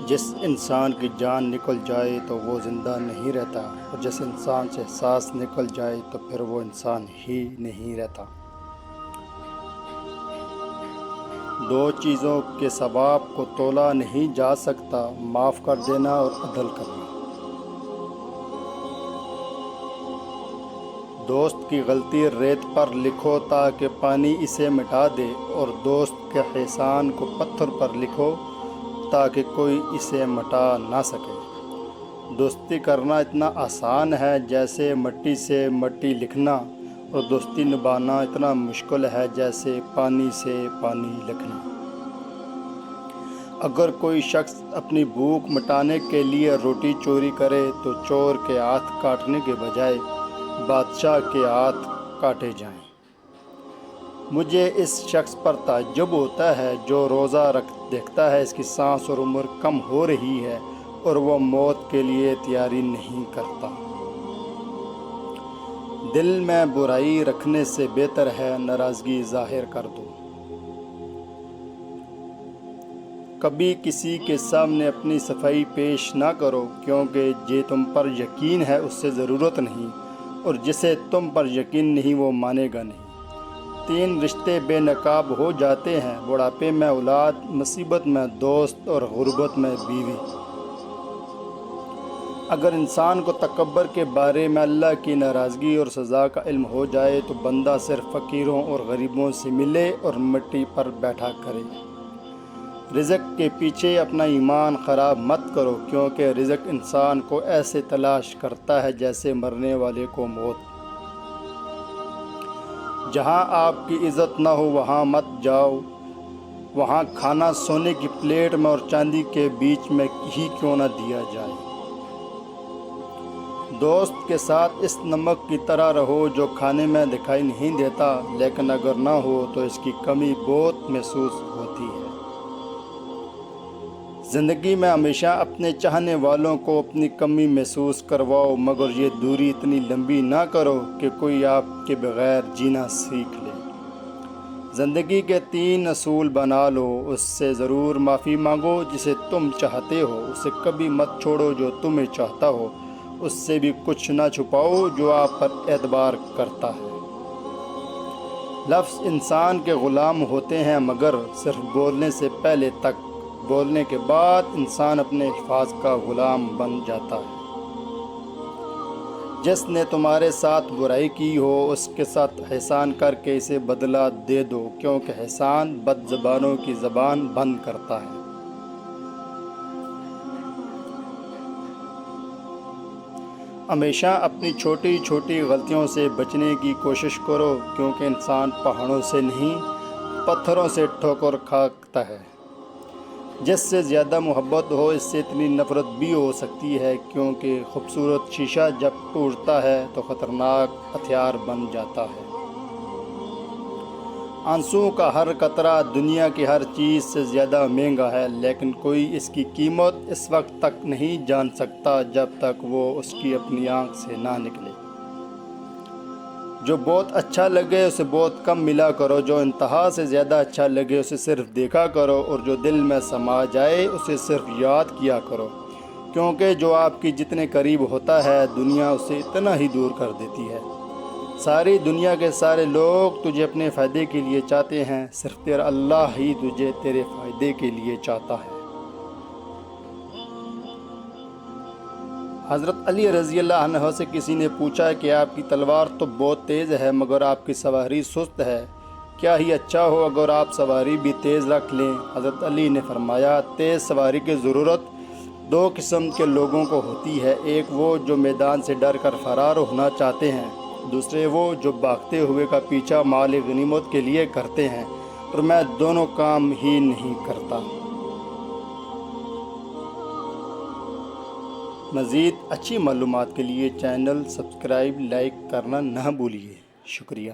جس انسان کی جان نکل جائے تو وہ زندہ نہیں رہتا، اور جس انسان سے احساس نکل جائے تو پھر وہ انسان ہی نہیں رہتا۔ دو چیزوں کے ثواب کو تولا نہیں جا سکتا، معاف کر دینا اور عدل کرنا۔ دوست کی غلطی ریت پر لکھو تاکہ پانی اسے مٹا دے، اور دوست کے احسان کو پتھر پر لکھو تاکہ کوئی اسے مٹا نہ سکے۔ دوستی کرنا اتنا آسان ہے جیسے مٹی سے مٹی لکھنا، اور دوستی نبھانا اتنا مشکل ہے جیسے پانی سے پانی لکھنا۔ اگر کوئی شخص اپنی بھوک مٹانے کے لیے روٹی چوری کرے تو چور کے ہاتھ کاٹنے کے بجائے بادشاہ کے ہاتھ کاٹے جائیں۔ مجھے اس شخص پر تعجب ہوتا ہے جو روزہ دیکھتا ہے اس کی سانس اور عمر کم ہو رہی ہے اور وہ موت کے لیے تیاری نہیں کرتا۔ دل میں برائی رکھنے سے بہتر ہے ناراضگی ظاہر کر دو۔ کبھی کسی کے سامنے اپنی صفائی پیش نہ کرو، کیونکہ جے تم پر یقین ہے اس سے ضرورت نہیں، اور جسے تم پر یقین نہیں وہ مانے گا نہیں۔ 3 رشتے بے نقاب ہو جاتے ہیں: بڑھاپے میں اولاد، مصیبت میں دوست، اور غربت میں بیوی۔ اگر انسان کو تکبر کے بارے میں اللہ کی ناراضگی اور سزا کا علم ہو جائے تو بندہ صرف فقیروں اور غریبوں سے ملے اور مٹی پر بیٹھا کرے۔ رزق کے پیچھے اپنا ایمان خراب مت کرو، کیونکہ رزق انسان کو ایسے تلاش کرتا ہے جیسے مرنے والے کو موت۔ جہاں آپ کی عزت نہ ہو وہاں مت جاؤ، وہاں کھانا سونے کی پلیٹ میں اور چاندی کے بیچ میں ہی کیوں نہ دیا جائے۔ دوست کے ساتھ اس نمک کی طرح رہو جو کھانے میں دکھائی نہیں دیتا، لیکن اگر نہ ہو تو اس کی کمی بہت محسوس ہوتی ہے۔ زندگی میں ہمیشہ اپنے چاہنے والوں کو اپنی کمی محسوس کرواؤ، مگر یہ دوری اتنی لمبی نہ کرو کہ کوئی آپ کے بغیر جینا سیکھ لے۔ زندگی کے 3 اصول بنا لو: اس سے ضرور معافی مانگو جسے تم چاہتے ہو، اسے کبھی مت چھوڑو جو تمہیں چاہتا ہو، اس سے بھی کچھ نہ چھپاؤ جو آپ پر اعتبار کرتا ہے۔ لفظ انسان کے غلام ہوتے ہیں مگر صرف بولنے سے پہلے تک، بولنے کے بعد انسان اپنے الفاظ کا غلام بن جاتا ہے۔ جس نے تمہارے ساتھ برائی کی ہو اس کے ساتھ احسان کر کے اسے بدلہ دے دو، کیونکہ احسان بد زبانوں کی زبان بند کرتا ہے۔ ہمیشہ اپنی چھوٹی چھوٹی غلطیوں سے بچنے کی کوشش کرو، کیونکہ انسان پہاڑوں سے نہیں پتھروں سے ٹھوکر کھاتا ہے۔ جس سے زیادہ محبت ہو اس سے اتنی نفرت بھی ہو سکتی ہے، کیونکہ خوبصورت شیشہ جب ٹوٹتا ہے تو خطرناک ہتھیار بن جاتا ہے۔ آنسوؤں کا ہر قطرہ دنیا کی ہر چیز سے زیادہ مہنگا ہے، لیکن کوئی اس کی قیمت اس وقت تک نہیں جان سکتا جب تک وہ اس کی اپنی آنکھ سے نہ نکلے۔ جو بہت اچھا لگے اسے بہت کم ملا کرو، جو انتہا سے زیادہ اچھا لگے اسے صرف دیکھا کرو، اور جو دل میں سما جائے اسے صرف یاد کیا کرو، کیونکہ جو آپ کی جتنے قریب ہوتا ہے دنیا اسے اتنا ہی دور کر دیتی ہے۔ ساری دنیا کے سارے لوگ تجھے اپنے فائدے کے لیے چاہتے ہیں، صرف تیرا اللہ ہی تجھے تیرے فائدے کے لیے چاہتا ہے۔ حضرت علی رضی اللہ عنہ سے کسی نے پوچھا کہ آپ کی تلوار تو بہت تیز ہے مگر آپ کی سواری سست ہے، کیا ہی اچھا ہو اگر آپ سواری بھی تیز رکھ لیں؟ حضرت علی نے فرمایا، تیز سواری کی ضرورت 2 قسم کے لوگوں کو ہوتی ہے، ایک وہ جو میدان سے ڈر کر فرار ہونا چاہتے ہیں، دوسرے وہ جو بھاگتے ہوئے کا پیچھا مال غنیمت کے لیے کرتے ہیں، اور میں دونوں کام ہی نہیں کرتا۔ مزید اچھی معلومات کے لیے چینل سبسکرائب، لائک کرنا نہ بھولیے۔ شکریہ۔